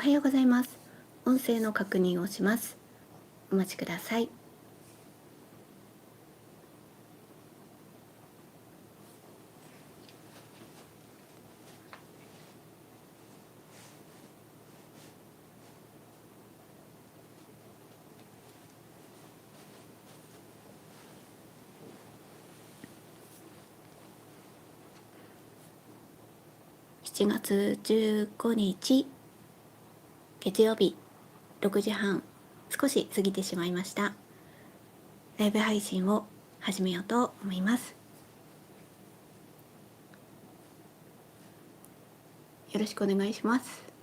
はようございます。音声の確認をします。お待ちください。7月15日月曜日6時半、少し過ぎてしまいました。ライブ配信を始めようと思います。よろしくお願いします。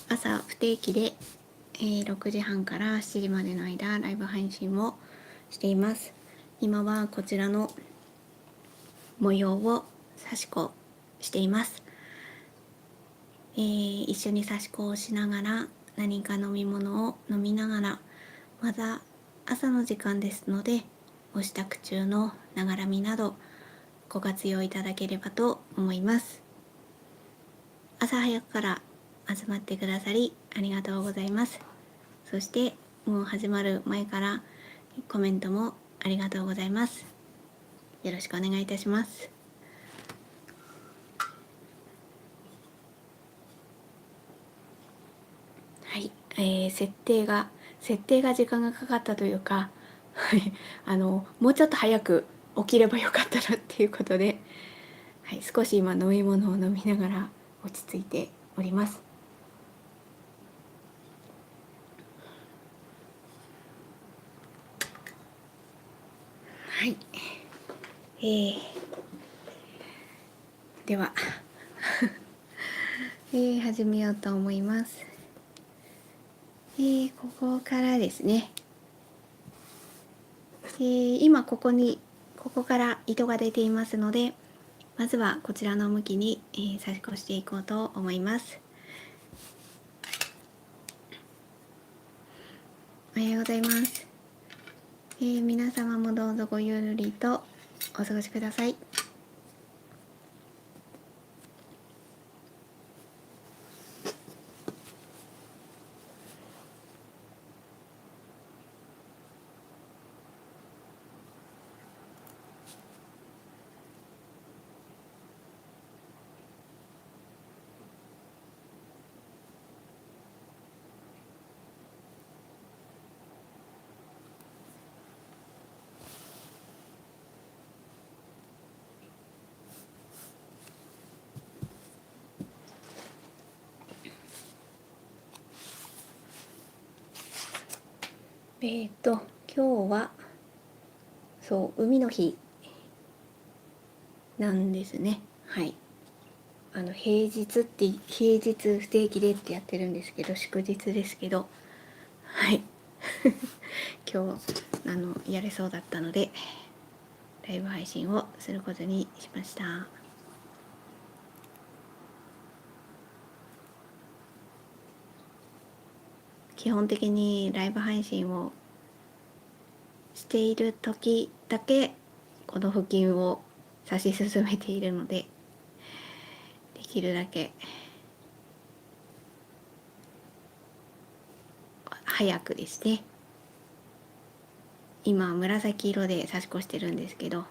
朝不定期で、6時半から7時までの間ライブ配信をしています。今はこちらの模様を差し子しています。一緒に差し子をしながら何か飲み物を飲みながら、まだ朝の時間ですのでご支度中のながらみなどご活用いただければと思います。朝早くから集まってくださりありがとうございます。そしてもう始まる前からコメントもありがとうございます。よろしくお願いいたします。はい、設定が時間がかかったというかもうちょっと早く起きればよかったなっていうことで、はい、少し今飲み物を飲みながら落ち着いております。はい、では始めようと思います。ここからですね、今ここから糸が出ていますので、まずはこちらの向きに、差し越していこうと思います。おはようございます。皆様もどうぞごゆるりとお過ごしください。今日は海の日なんですね。はい。平日不定期でってやってるんですけど、祝日ですけど、はい今日やれそうだったのでライブ配信をすることにしました。基本的にライブ配信をしている時だけこの付近を指し進めているので、できるだけ早くですね。今紫色で差し越してるんですけど、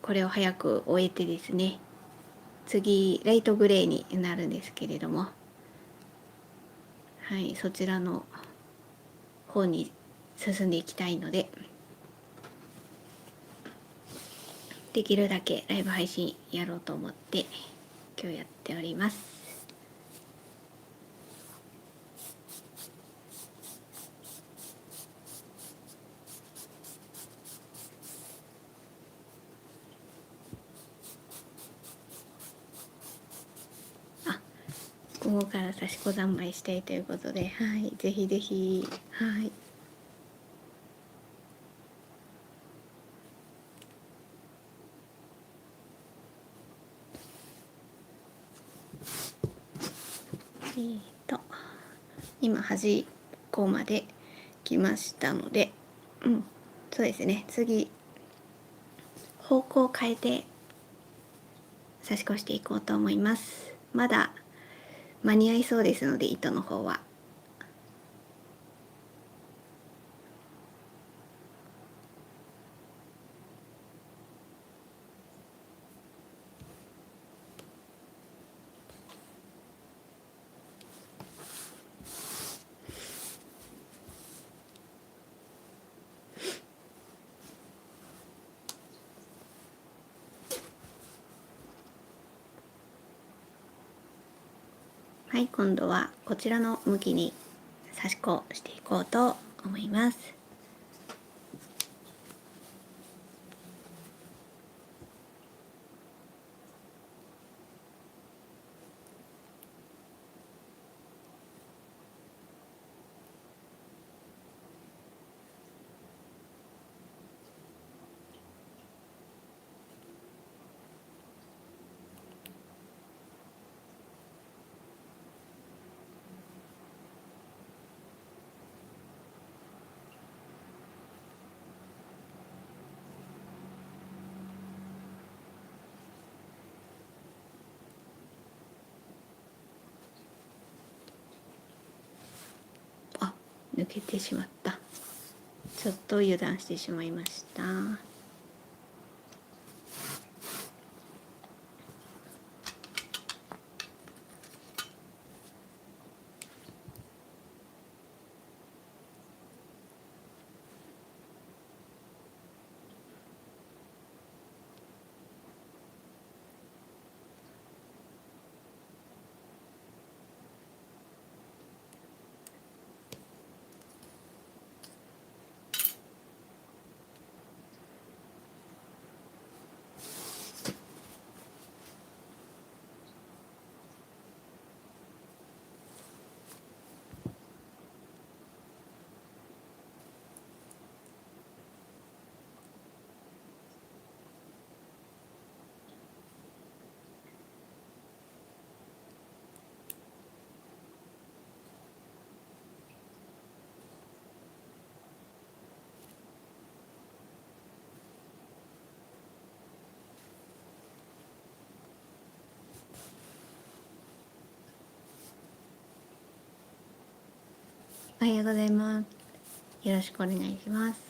これを早く終えてですね、次ライトグレーになるんですけれども、はい、そちらの方に進んでいきたいので、できるだけライブ配信やろうと思って今日やっております。午後から差し子三昧したいということで、はい、ぜひぜひ、はい、と今端っこまで来ましたので、そうですね、次方向を変えて差し越していこうと思います。まだ間に合いそうですので、糸の方は。はい、今度はこちらの向きに差し子していこうと思います。あ、抜けてしまった。ちょっと油断してしまいました。おはようございます。よろしくお願いします。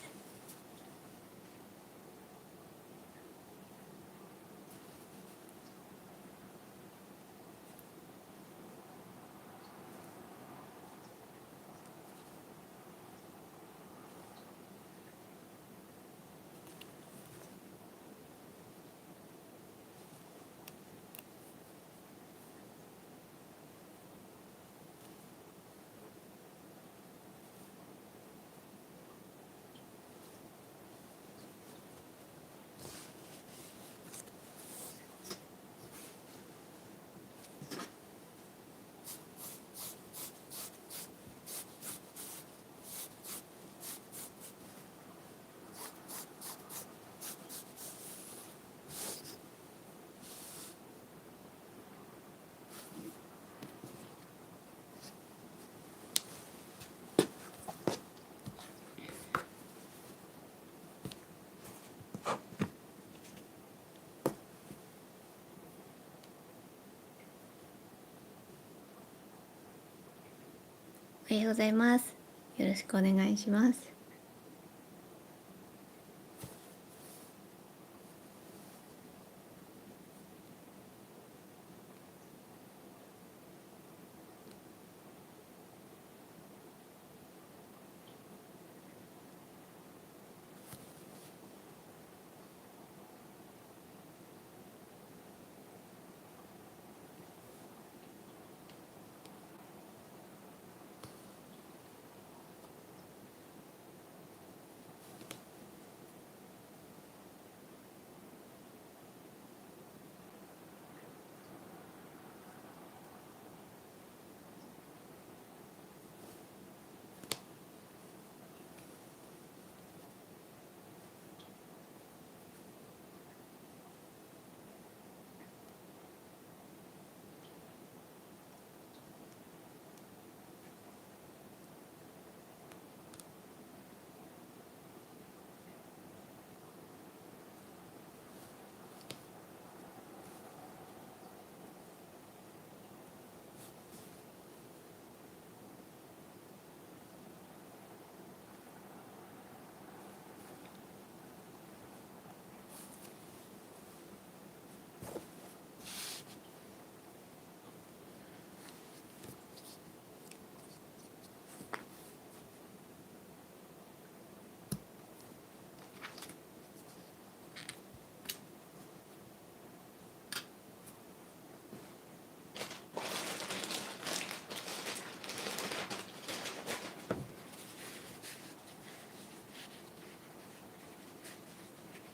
おはようございます。よろしくお願いします。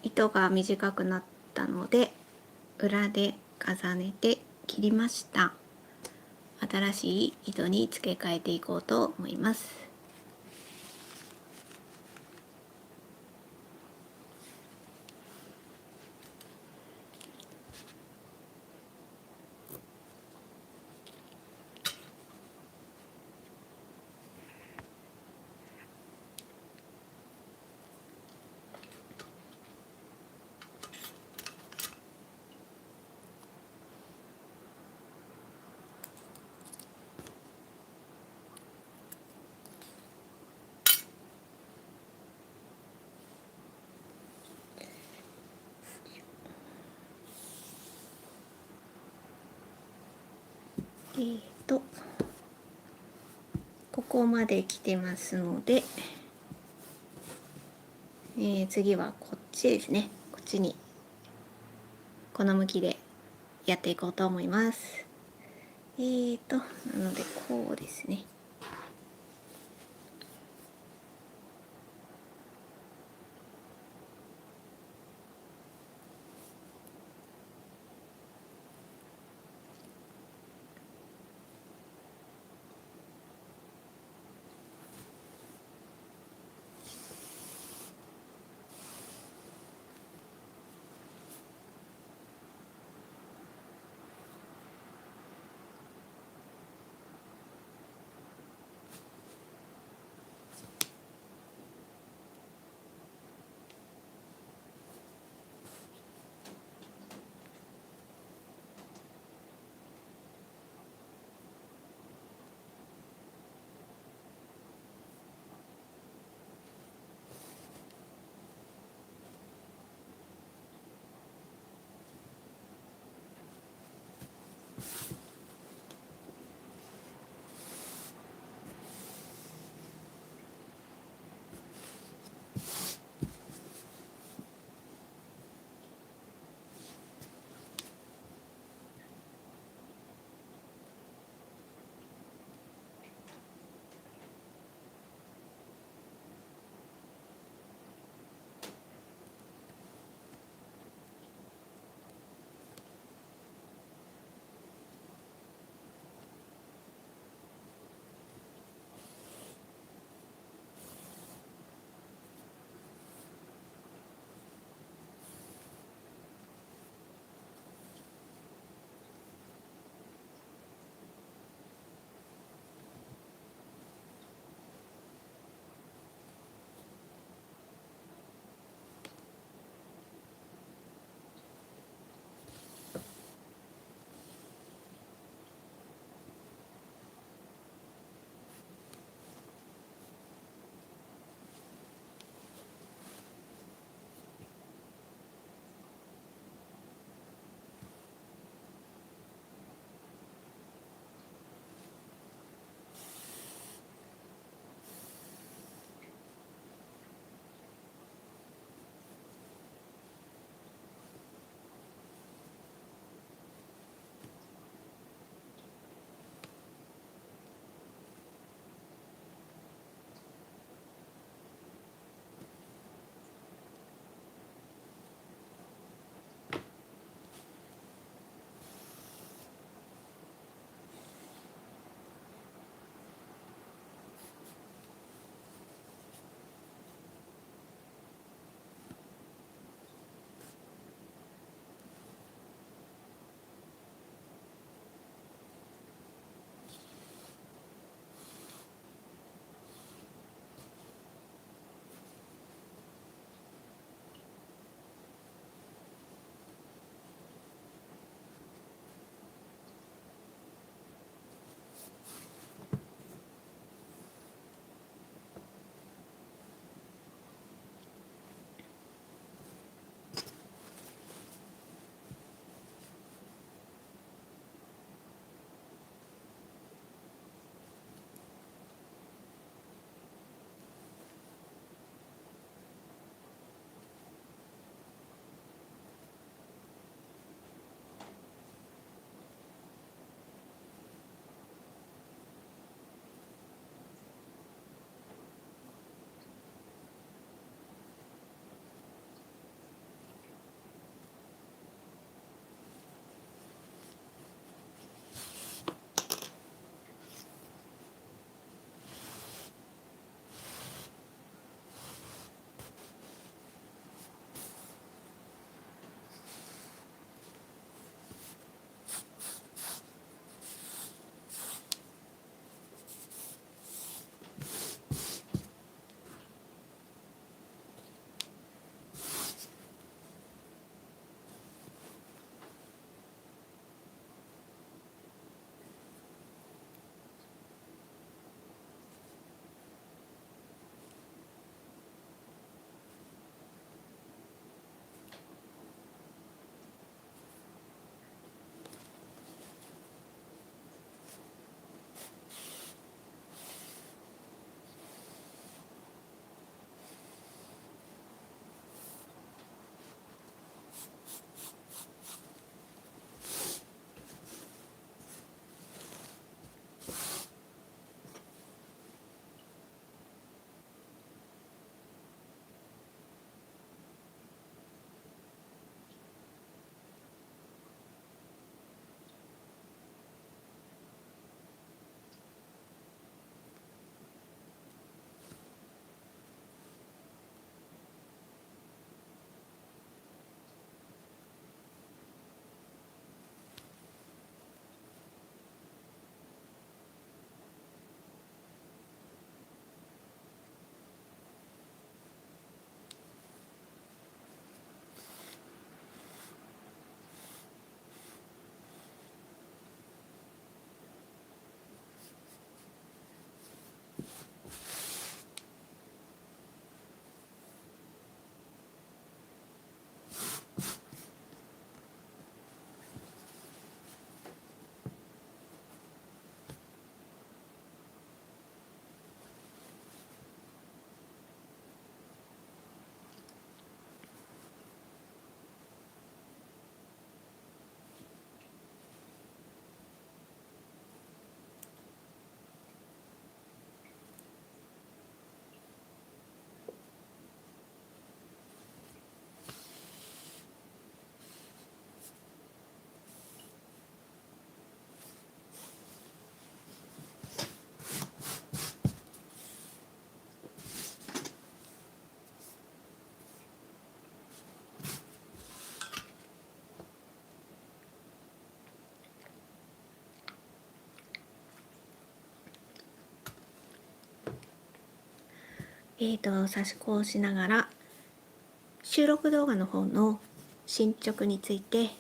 糸が短くなったので裏で重ねて切りました。新しい糸に付け替えていこうと思います。えーとここまで来てますので、次はこっちですね。こっちにこの向きでやっていこうと思います。なのでこうですね。差し子をしながら収録動画の方の進捗について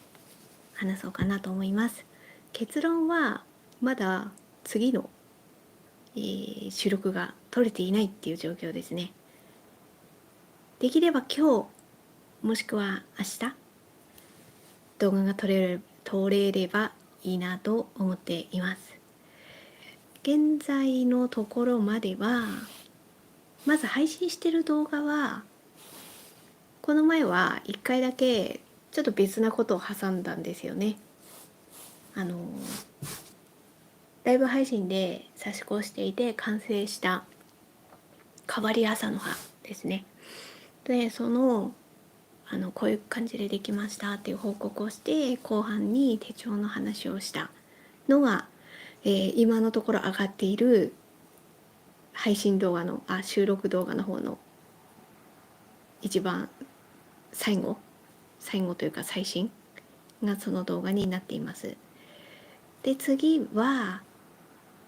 話そうかなと思います。結論はまだ次の、収録が取れていないっていう状況ですね。できれば今日もしくは明日動画が撮れればいいなと思っています。現在のところまではまず配信してる動画はこの前は1回だけちょっと別なことを挟んだんですよね。ライブ配信で差し子をしていて完成した変わり朝の葉ですね。でこういう感じでできましたっていう報告をして後半に手帳の話をしたのが、今のところ上がっている配信動画の収録動画の方の一番最後というか最新がその動画になっています。で次は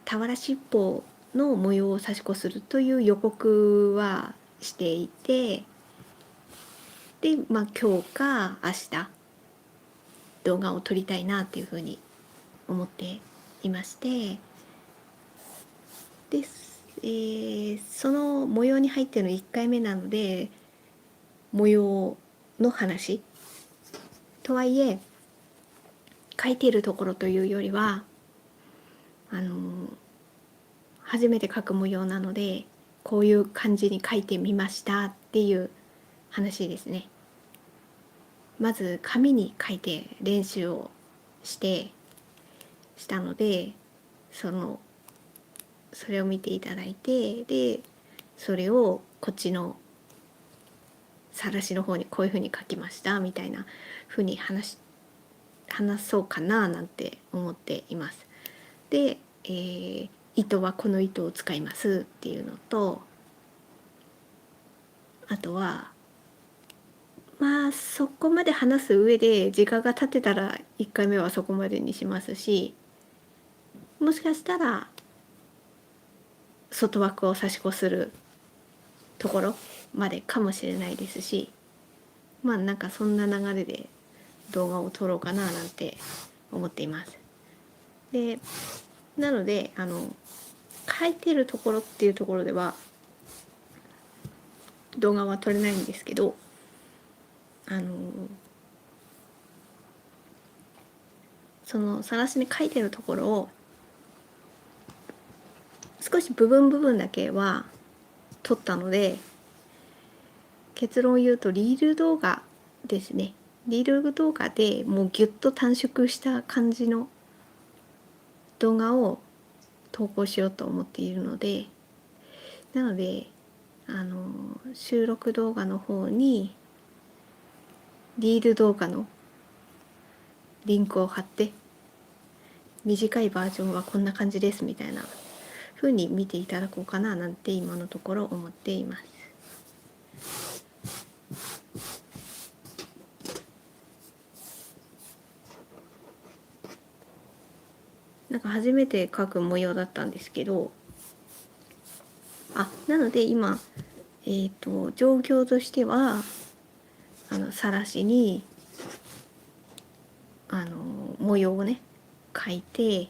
俵しっぽの模様を差し子するという予告はしていて、で今日か明日動画を撮りたいなっていうふうに思っていまして、で、その模様に入ってるの1回目なので模様の話とはいえ書いているところというよりは初めて書く模様なのでこういう感じに書いてみましたっていう話ですね。まず紙に書いて練習をしたのでそれを見ていただいて、でそれをこっちの晒しの方にこういうふうに書きましたみたいなふうに話そうかななんて思っています。で、糸はこの糸を使いますっていうのと、あとはそこまで話す上で時間が経ってたら1回目はそこまでにしますし、もしかしたら外枠を差し子するところまでかもしれないですし、なんかそんな流れで動画を撮ろうかななんて思っています。でなので書いてるところっていうところでは動画は撮れないんですけど、その晒しに書いてるところを少し部分だけは撮ったので、結論を言うとリール動画ですね。リール動画でもうギュッと短縮した感じの動画を投稿しようと思っているので、なので収録動画の方にリール動画のリンクを貼って短いバージョンはこんな感じですみたいな風に見ていただこうかななんて今のところ思っています。なんか初めて描く模様だったんですけど、なので今状況としては晒しに模様をね描いて、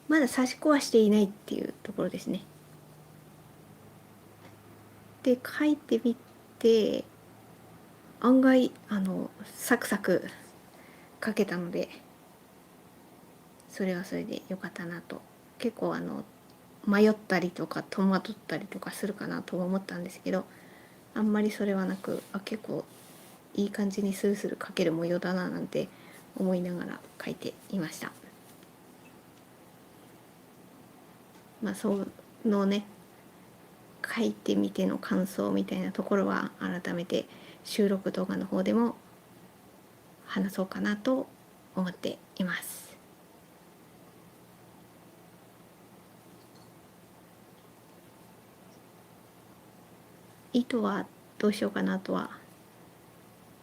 まだ差し子はしていないっていうところですね。で描いてみて案外サクサク描けたので、それはそれで良かったなと。結構迷ったりとか戸惑ったりとかするかなと思ったんですけど、あんまりそれはなく、結構いい感じにスルスル描ける模様だななんて思いながら描いていました。そのね書いてみての感想みたいなところは改めて収録動画の方でも話そうかなと思っています。糸はどうしようかなとは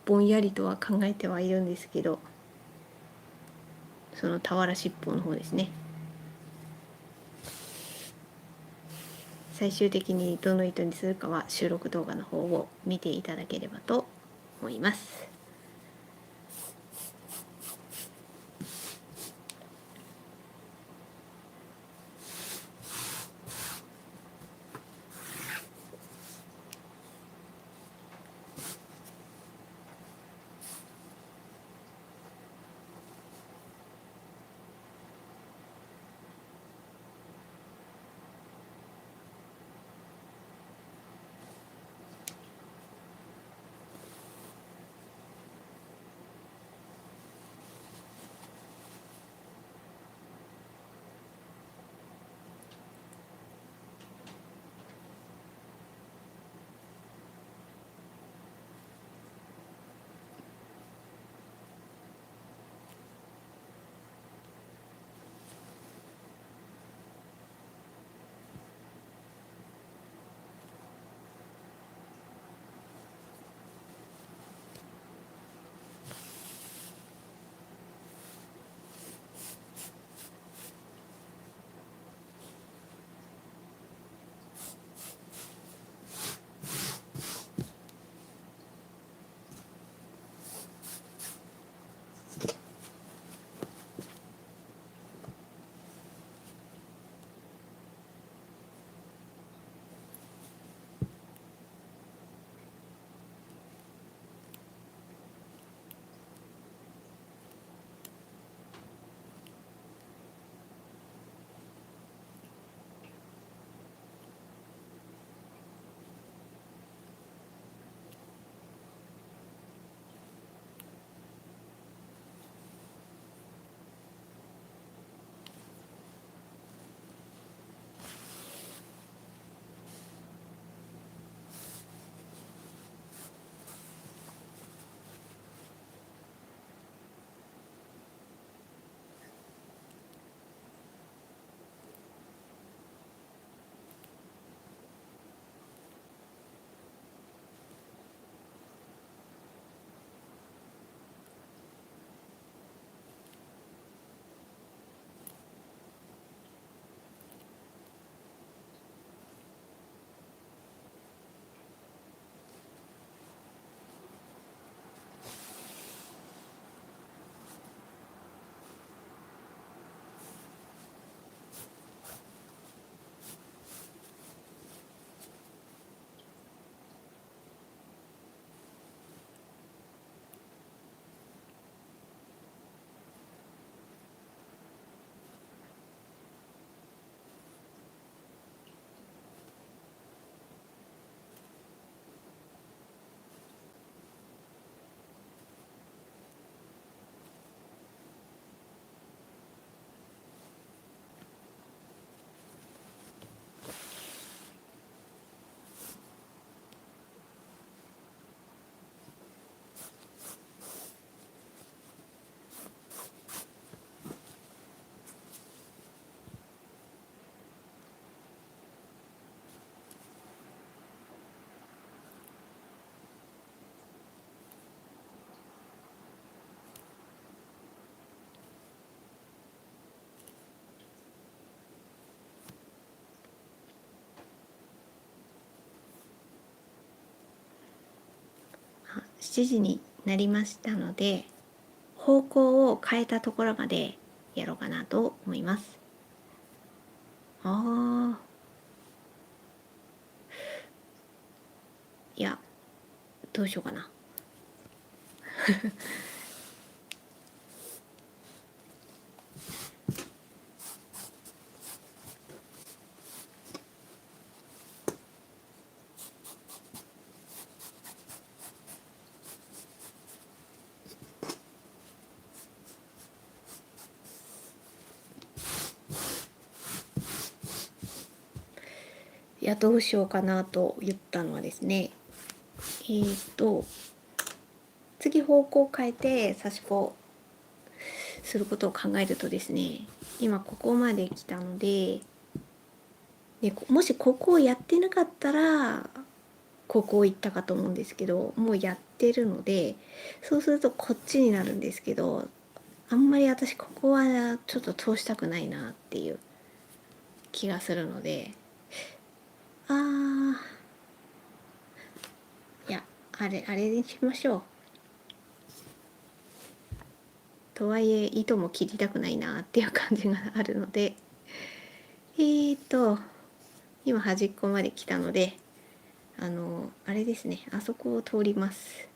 ぼんやりとは考えてはいるんですけど、その俵しっぽの方ですね。最終的にどの糸にするかは収録動画の方を見ていただければと思います。7時になりましたので、方向を変えたところまでやろうかなと思います。いや、どうしようかな。いや、どうしようかなと言ったのはですね、次方向を変えて差し子することを考えるとですね、今ここまで来たので、もしここをやってなかったらここ行ったかと思うんですけど、もうやってるので、そうするとこっちになるんですけど、あんまり私ここはちょっと通したくないなっていう気がするので、あれにしましょう。とはいえ糸も切りたくないなっていう感じがあるので、今端っこまで来たので、あれですね、あそこを通ります。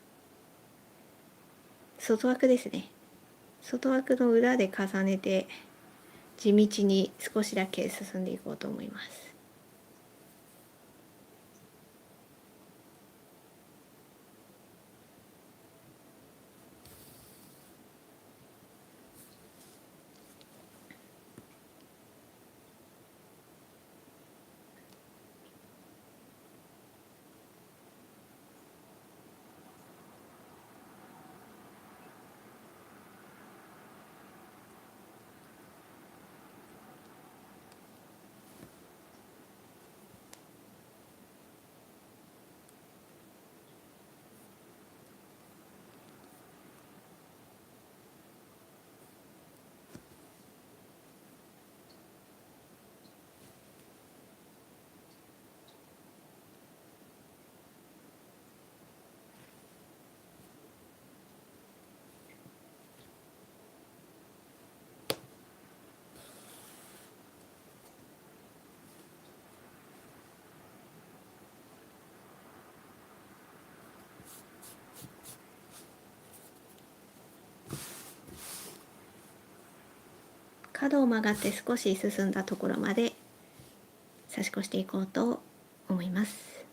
外枠ですね。外枠の裏で重ねて地道に少しだけ進んでいこうと思います。角を曲がって少し進んだところまで差し越していこうと思います。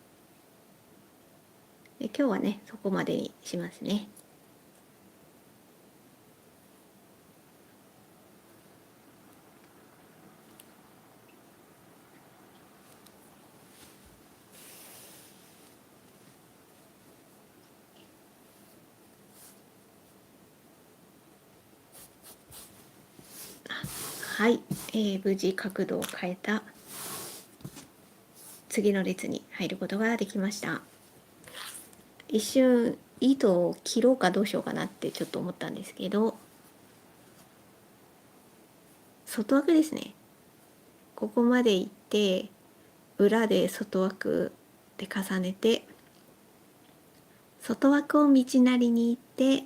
で、今日はねそこまでにしますね。はい、無事角度を変えた次の列に入ることができました。一瞬糸を切ろうかどうしようかなってちょっと思ったんですけど、外枠ですね。ここまで行って裏で外枠で重ねて、外枠を道なりに行って、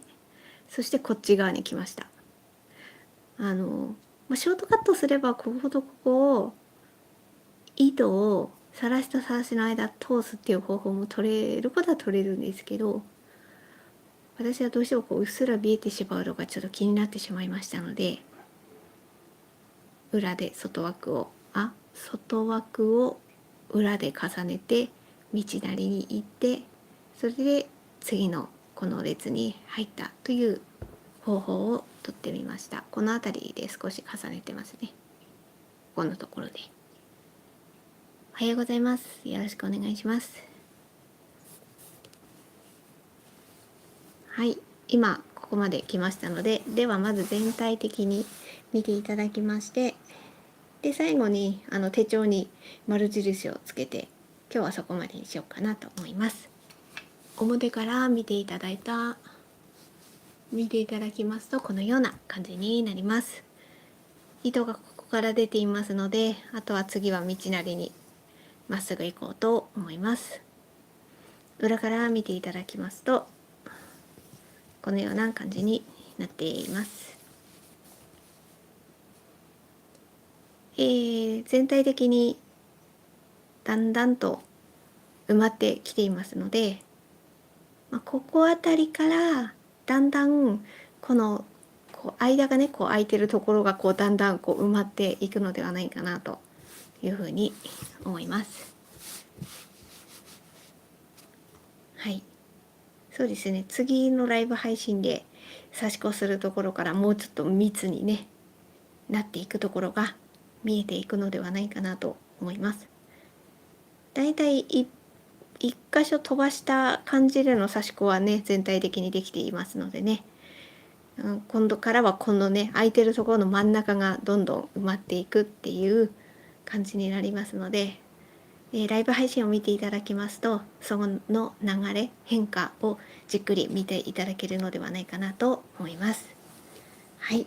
そしてこっち側に来ました。ショートカットすればこことここを糸をさらしとさらしの間通すっていう方法も取れることは取れるんですけど、私はどうしてもうっすら見えてしまうのがちょっと気になってしまいましたので、裏で外枠を裏で重ねて道なりに行って、それで次のこの列に入ったという方法をとってみました。この辺りで少し重ねてますね。このところで。おはようございます。よろしくお願いします。はい、今ここまで来ましたので、ではまず全体的に見ていただきまして、で最後に手帳に丸印をつけて、今日はそこまでにしようかなと思います。表から見ていただきますと、このような感じになります。糸がここから出ていますので、あとは次は道なりにまっすぐ行こうと思います。裏から見ていただきますと、このような感じになっています。全体的にだんだんと埋まってきていますので、ここあたりからだんだんこの間がね空いてるところがだんだん埋まっていくのではないかなというふうに思います。はい、そうですね。次のライブ配信で差し越するところからもうちょっと密にねなっていくところが見えていくのではないかなと思います。だいたい一箇所飛ばした感じでの差し子はね全体的にできていますのでね、今度からはこのね空いてるところの真ん中がどんどん埋まっていくっていう感じになりますので、ライブ配信を見ていただきますと、その流れ変化をじっくり見ていただけるのではないかなと思います。はい、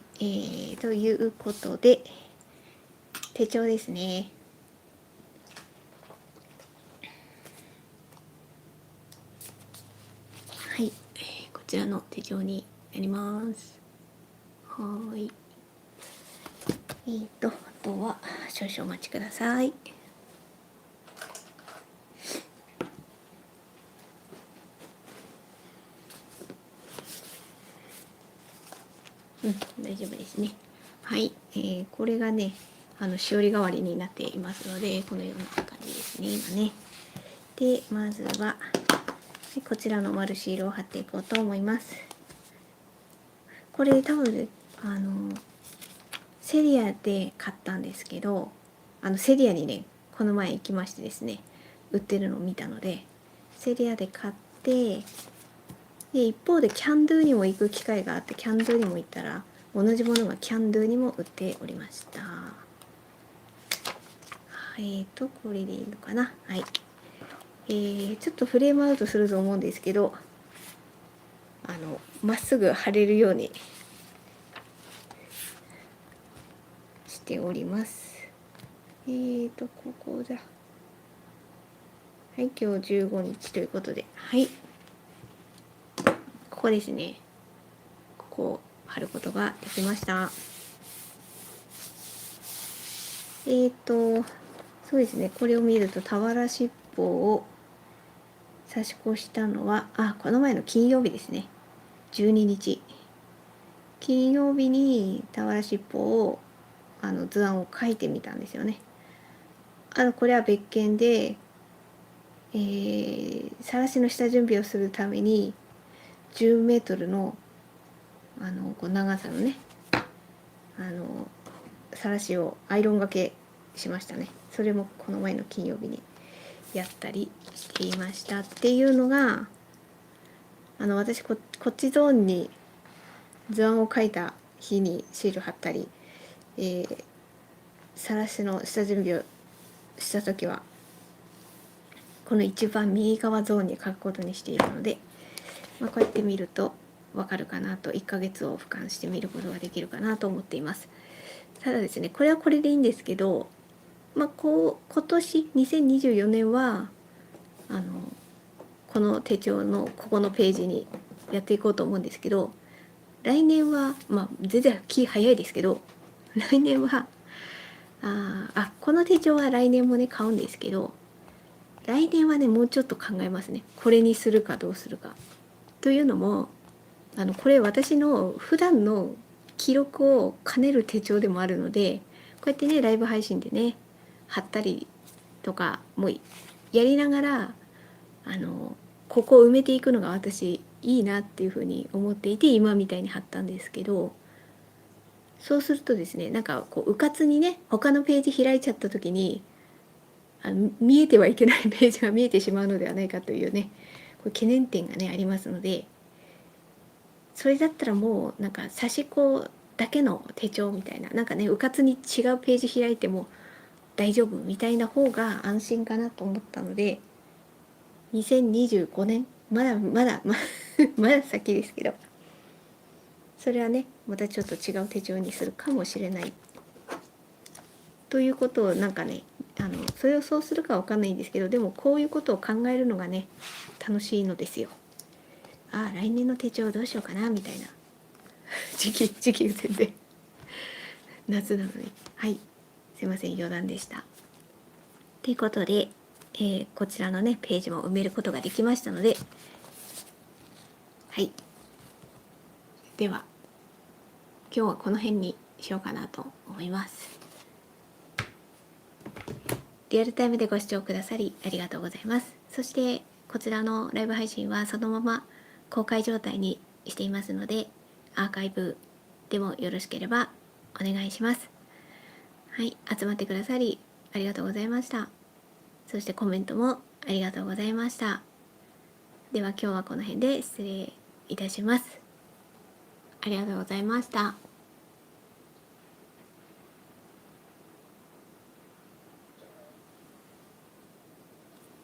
ということで手帳ですね。ちらの手帳になります。はい。あとは少々お待ちください。大丈夫ですね。はい、これがね、しおり代わりになっていますので、このような感じですね、今ね。で、まずは、こちらの丸シールを貼っていこうと思います。これ多分、セリアで買ったんですけど、セリアにね、この前行きましてですね、売ってるのを見たので、セリアで買って、で一方でキャンドゥにも行く機会があって、キャンドゥにも行ったら同じものがキャンドゥにも売っておりました。これでいいのかな。はい。ちょっとフレームアウトすると思うんですけど、まっすぐ貼れるようにしております。ここだ。はい、今日15日ということで、はい。ここですね。ここを貼ることができました。そうですね。これを見ると俵尻尾を差し越したのは、この前の金曜日ですね。12日。金曜日に俵尻尾を図案を書いてみたんですよね。これは別件で、さらしの下準備をするために10メートルのこう長さのねさらしをアイロンがけしましたね。それもこの前の金曜日にやったりしていましたっていうのが、私こっちゾーンに図案を書いた日にシール貼ったり、さらしの下準備をした時はこの一番右側ゾーンに書くことにしているので、こうやって見るとわかるかなと、1ヶ月を俯瞰して見ることができるかなと思っています。ただですね、これはこれでいいんですけど、今年2024年はこの手帳のここのページにやっていこうと思うんですけど、来年は全然気早いですけど、来年はこの手帳は来年もね買うんですけど、来年はねもうちょっと考えますね。これにするかどうするかというのも、これ私の普段の記録を兼ねる手帳でもあるので、こうやってねライブ配信でね貼ったりとかもやりながらここを埋めていくのが私いいなっていうふうに思っていて、今みたいに貼ったんですけど、そうするとですね、なんかこううかつにね他のページ開いちゃった時に見えてはいけないページが見えてしまうのではないかというね、これ懸念点がねありますので、それだったらもうなんか差し子だけの手帳みたいな、なんかねうかつに違うページ開いても大丈夫みたいな方が安心かなと思ったので、2025年まだまだまだ先ですけど、それはねまたちょっと違う手帳にするかもしれないということを、なんかねそれをそうするかわかんないんですけど、でもこういうことを考えるのがね楽しいのですよ。来年の手帳どうしようかなみたいな時期が全然夏なのに、はいすいません余談でした。ということで、こちらのねページも埋めることができましたので、はい、では今日はこの辺にしようかなと思います。リアルタイムでご視聴くださりありがとうございます。そしてこちらのライブ配信はそのまま公開状態にしていますので、アーカイブでもよろしければお願いします。はい、集まってくださりありがとうございました。そしてコメントもありがとうございました。では今日はこの辺で失礼いたします。ありがとうございました。